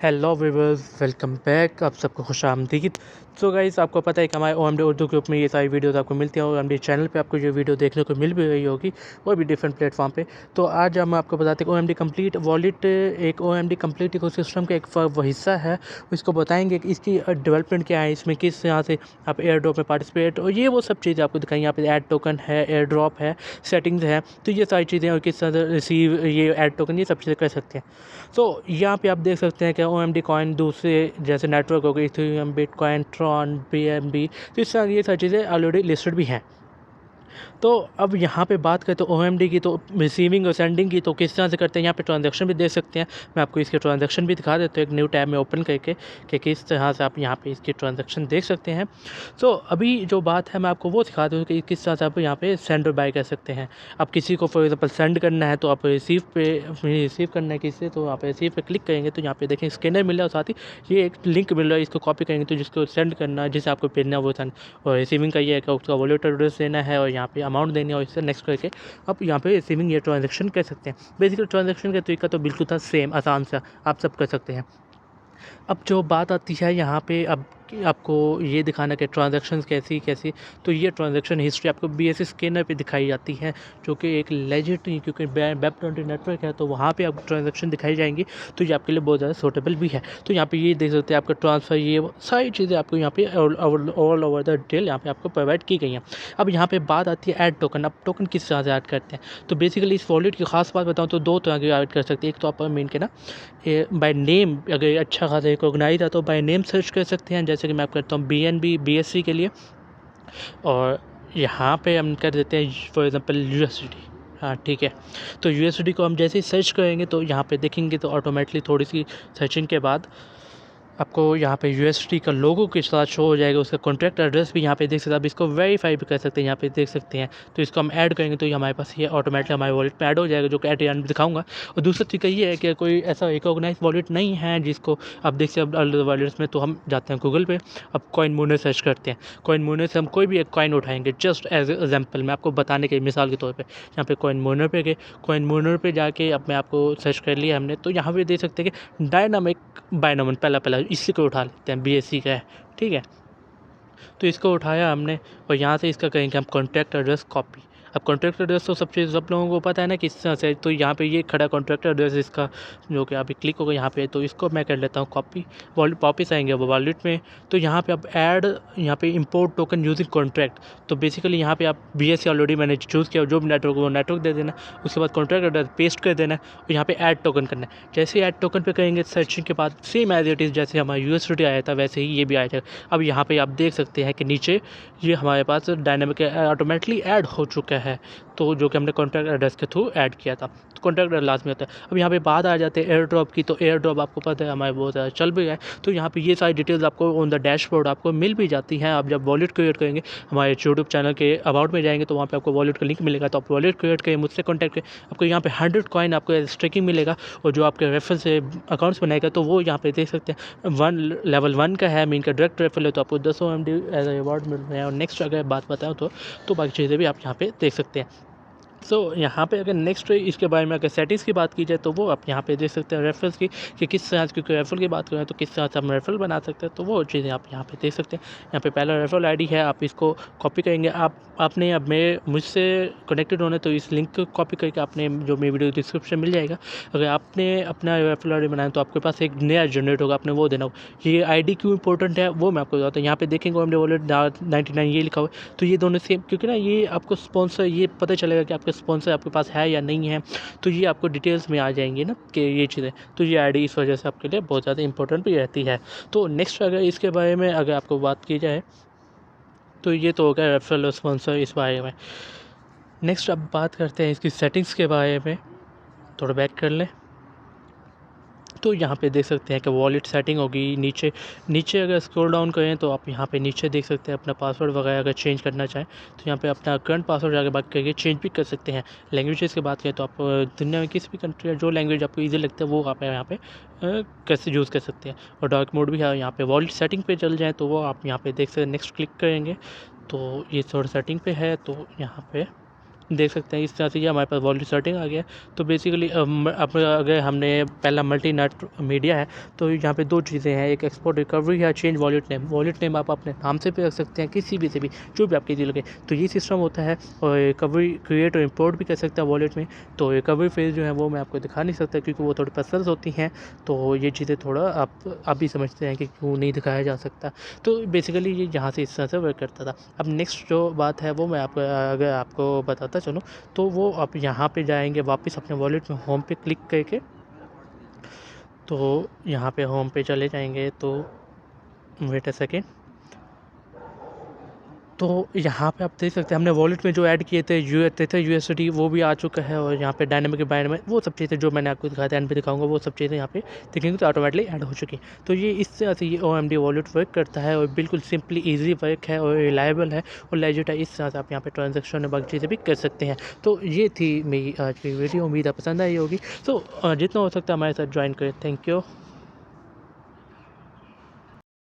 Hello viewers, welcome back. आप सबको खुशामदीद। So guys, आपको पता है कि हमारे ओएमडी उर्दू ग्रुप में ये सारी वीडियोस आपको मिलती हैं और ओएमडी चैनल पे आपको ये वीडियो देखने को मिल भी रही होगी, वो भी डिफरेंट प्लेटफॉर्म पे। तो आज हम आपको बताते हैं कि ओएमडी कंप्लीट वॉलेट एक ओएमडी कंप्लीट इकोसिस्टम का एक वो हिस्सा है। इसको बताएंगे कि इसकी डेवलपमेंट क्या है, इसमें किस यहाँ से आप एयर ड्रॉप में पार्टिसिपेट और ये वो सब चीज़ें आपको दिखाएंगे। यहाँ पे ऐड टोकन है, एयर ड्रॉप है, सेटिंग्स है, तो ये सारी चीज़ें और किस तरह से रिसीव ये ऐड टोकन ये सब चीज़ें कर सकते हैं। तो यहाँ पे आप देख सकते हैं कि ओएमडी कॉइन दूसरे जैसे नेटवर्क हो गई, इथेरियम, बिटकॉइन, ट्रॉन, बीएनबी, तो इस तरह ये सारी चीज़ें ऑलरेडी लिस्टेड भी हैं। तो अब यहाँ पे बात करें तो ओएमडी की, तो रिसीविंग और सेंडिंग की तो किस तरह से करते हैं। यहाँ पे ट्रांजैक्शन भी देख सकते हैं। मैं आपको इसके ट्रांजैक्शन भी दिखा देता हूँ एक न्यू टैब में ओपन करके कि किस तरह से आप यहाँ पे इसकी ट्रांजैक्शन देख सकते हैं। तो अभी जो बात है मैं आपको वो सिखा दूँ कि किस तरह से आप यहाँ पे सेंड और बाय कर सकते हैं। आप किसी को फॉर एग्जाम्पल सेंड करना है तो आप रिसीव करना है किसी से, तो आप रिसीव पे क्लिक करेंगे तो यहाँ पे देखें स्कैनर मिल रहा है और साथ ही ये एक लिंक मिल रहा है। इसको कॉपी करेंगे तो जिसको सेंड करना है, जिसे आपको भेजना है वो सेंड, और रिसीविंग का ये है कि उसका वॉलेट एड्रेस देना है और यहाँ पे अमाउंट देनी है और इससे नेक्स्ट करके आप यहाँ पे रिसीविंग ये ट्रांजैक्शन कर सकते हैं। बेसिकली ट्रांजैक्शन का तरीका तो बिल्कुल था सेम, आसान सा आप सब कर सकते हैं। अब जो बात आती है यहाँ पे, अब आपको ये दिखाना कि ट्रांजैक्शंस कैसी कैसी, तो ये ट्रांजैक्शन हिस्ट्री आपको बीएससी स्कैनर पे दिखाई जाती है, जो कि एक लेजिट, क्योंकि वेब20 नेटवर्क है तो वहाँ पे आपको ट्रांजैक्शन दिखाई जाएंगी, तो ये आपके लिए बहुत ज़्यादा सूटेबल भी है। तो यहाँ पे ये देख सकते हैं आपका ट्रांसफ़र, ये सारी चीज़ें आपको यहाँ पे ऑल ओवर द डिटेल यहाँ पे आपको प्रोवाइड की गई हैं। अब यहाँ पे बात आती है ऐड टोकन। अब टोकन किस तरह से ऐड करते हैं, तो बेसिकली इस वॉलेट की खास बात बताऊँ तो दो तरह की ऐड कर सकते हैं। एक तो आप मेन के ना बाय नेम, अगर अच्छा खासा रिकॉग्नाइज है तो बाय नेम सर्च कर सकते हैं, जैसे कि मैं करता हूँ बीएनबी बीएससी के लिए, और यहाँ पे हम कर देते हैं फॉर एग्जांपल यूएसडी। हाँ ठीक है, तो यूएसडी को हम जैसे ही सर्च करेंगे तो यहाँ पे देखेंगे तो ऑटोमेटिकली थोड़ी सी सर्चिंग के बाद आपको यहाँ पे यूएसडी का लोगो के साथ शो हो जाएगा। उसका कॉन्टैक्ट एड्रेस भी यहाँ पे देख सकते हैं। आप इसको वेरीफाई भी कर सकते हैं, यहाँ पे देख सकते हैं। तो इसको हम ऐड करेंगे तो ये हमारे पास ये ऑटोमेटिकली हमारे वॉलेट पे ऐड हो जाएगा, जो कि एट एंड दिखाऊंगा। और दूसरा तरीका ये है कि कोई ऐसा रिकॉग्नाइज वॉलेट नहीं है जिसको आप देख सकते हैं वॉलेट्स में, तो हम जाते हैं गूगल पे, अब कॉइन मूनर सर्च करते हैं। कॉइन मूनर से हम कोई भी एक कॉइन उठाएंगे, जस्ट एज एग्जाम्पल मैं आपको बताने के मिसाल के तौर पर यहाँ पे कॉइन मूनर पे गए, कॉइन मूनर पे जाके अब मैं आपको सर्च कर लिया हमने, तो यहाँ पे देख सकते हैं कि डायनामिक बायनोमन पहला इसी को उठा लेते हैं, बीएससी का है, ठीक है। तो इसको उठाया हमने और यहाँ से इसका करेंगे हम कॉन्टैक्ट एड्रेस कॉपी। अब कॉन्टैक्ट एड्रेस तो सब लोगों को पता है ना किस तरह से, तो यहाँ पे ये खड़ा कॉन्टैक्ट एड्रेस इसका, जो कि अभी क्लिक होगा यहाँ पे, तो इसको मैं कर लेता हूँ कॉपी। वापस आएंगे वो वॉलेट में, तो यहाँ पे अब ऐड, यहाँ पे इंपोर्ट टोकन यूजिंग कॉन्ट्रैक्ट, तो बेसिकली यहाँ पे आप बीएससी ऑलरेडी मैंने चूज़ किया, जो भी नेटवर्क वो नेटवर्क दे देना, उसके बाद कॉन्टैक्ट एड्रेस पेस्ट कर देना और यहाँ पे ऐड टोकन करना है। जैसे ही ऐड टोकन पे करेंगे सर्चिंग के बाद सेम एज इट इज़ जैसे हमारा यूएसडी आया था वैसे ही ये भी आया था। अब यहाँ पे आप देख सकते हैं कि नीचे ये हमारे पास डायनामिक ऑटोमेटिकली ऐड हो चुका है, तो जो कि हमने कॉन्टैक्ट एड्रेस के थ्रू ऐड किया था, तो कॉन्टैक्ट एड्रेस लास्ट में होता है। अब यहाँ पे बात आ जाते हैं एयर ड्रॉप की, तो एयर ड्रॉप आपको पता है हमारे बहुत ज़्यादा चल भी है, तो यहाँ पे ये सारी डिटेल्स आपको ऑन द डैशबोर्ड आपको मिल भी जाती हैं। आप जब वॉलेट क्रिएट करेंगे, हमारे यूट्यूब चैनल के अबाउट में जाएंगे तो वहाँ पे आपको वॉलेट का लिंक मिलेगा, तो आप वॉलेट क्रिएट करें, मुझसे कॉन्टैक्ट करें, आपको यहाँ पे 100 कॉइन आपको स्टेकिंग मिलेगा, और जो आपके रेफरल से अकाउंट्स बनाएगा तो वो यहाँ पे देख सकते हैं लेवल 1 का है, मीन का डायरेक्ट रेफरल है, तो आपको 10 OMD एज ए रिवॉर्ड मिल रहे हैं। और नेक्स्ट अगर बात बताऊँ तो बाकी चीज़ें भी आप यहाँ पे देख सकते हैं। सो यहाँ पे अगर नेक्स्ट इसके बारे में अगर सेटिंग्स की बात की जाए तो वो आप यहाँ पे देख सकते हैं रेफरल्स की, कि किस तरह से, क्योंकि रेफरल की बात करें तो किस तरह से हम रेफरल बना सकते हैं, तो वो चीज़ें आप यहाँ पे देख सकते हैं। यहाँ पे पहला रेफरल आईडी है, आप इसको कॉपी करेंगे। आपने अब मुझसे कनेक्टेड होने, तो इस लिंक को कॉपी करके आपने जो मेरी वीडियो डिस्क्रिप्शन मिल जाएगा, अगर आपने अपना रेफरल आईडी बनाया तो आपके पास एक नया जनरेट होगा, आपने वो देना होगा। ये आईडी क्यों इंपॉर्टेंट है वो मैं आपको बताता हूँ। यहाँ पे देखेंगे OMD वॉलेट 99 ये लिखा हुआ है, तो ये दोनों सेम, क्योंकि ना ये आपको स्पॉन्सर, ये पता चलेगा कि आपके स्पॉन्सर आपके पास है या नहीं है, तो ये आपको डिटेल्स में आ जाएंगी ना कि ये चीज़ें, तो ये आईडी इस वजह से आपके लिए बहुत ज़्यादा इंपॉर्टेंट भी रहती है। तो नेक्स्ट अगर इसके बारे में अगर आपको बात की जाए तो ये तो हो गया रेफरल और स्पॉन्सर इस बारे में। नेक्स्ट अब बात करते हैं इसकी सेटिंग्स के बारे में, थोड़ा बैक कर लें। तो यहाँ पे देख सकते हैं कि वॉलेट सेटिंग होगी, नीचे अगर स्क्रॉल डाउन करें तो आप यहाँ पे नीचे देख सकते हैं अपना पासवर्ड वगैरह अगर चेंज करना चाहें तो यहाँ पे अपना करंट पासवर्ड जाकर बात करके चेंज भी कर सकते हैं। लैंग्वेजेस की बात करें तो आप दुनिया में किसी भी कंट्री या जो लैंग्वेज आपको ईजी लगता है वो आप यहाँ पे कैसे यूज़ कर सकते हैं। और डार्क मोड भी है यहाँ पे। वॉलेट सेटिंग पे चल जाएँ तो वो आप यहाँ पे देख सकते हैं, नेक्स्ट क्लिक करेंगे तो ये थोड़ा सेटिंग पे है, तो यहाँ पे देख सकते हैं इस तरह से ये हमारे पास वॉलेट सेटिंग आ गया है। तो बेसिकली अब अगर हमने पहला मल्टी नेट मीडिया है तो यहाँ पे 2 चीज़ें हैं, एक एक्सपोर्ट रिकवरी है, change wallet name. Wallet name आप अपने नाम से भी रख सकते हैं, किसी भी से भी, जो भी आपकी इजी लगे। तो ये सिस्टम होता है। और रिकवरी क्रिएट और इम्पोर्ट भी कर सकते हैं वॉलेट में। तो रिकवरी फेज़ जो है वो मैं आपको दिखा नहीं सकता क्योंकि वो थोड़ी पर्सनल होती हैं। तो ये चीज़ें थोड़ा आप भी समझते हैं कि क्यों नहीं दिखाया जा सकता। तो बेसिकली ये यहाँ से इस तरह से वर्क करता था। अब नेक्स्ट जो बात है वो मैं अगर आपको बताता चलूँ तो वो आप यहाँ पे जाएंगे वापस अपने वॉलेट में होम पे क्लिक करके। तो यहाँ पे होम पे चले जाएंगे तो वेट अ सेकेंड। तो यहाँ पे आप देख सकते हैं हमने वॉलेट में जो ऐड किए थे यूएसडी वो भी आ चुका है। और यहाँ पे डायनामिक बाइंड में वो सब चीज़ें जो मैंने आपको दिखाया था एंड पे दिखाऊंगा वो सब चीज़ें यहाँ पे दिखेंगी तो ऑटोमेटिकली ऐड हो चुकी हैं। तो ये इस तरह से ये OMD वॉलेट वर्क करता है और बिल्कुल सिंपली ईजी वर्क है और रिलायबल है और लेजिट है। इस तरह से आप यहाँ पे ट्रांजेक्शन और बाकी चीज़ें भी कर सकते हैं। तो ये थी मेरी आज की वीडियो, उम्मीद है पसंद आई होगी। तो जितना हो सकता है हमारे साथ ज्वाइन करें। Thank you.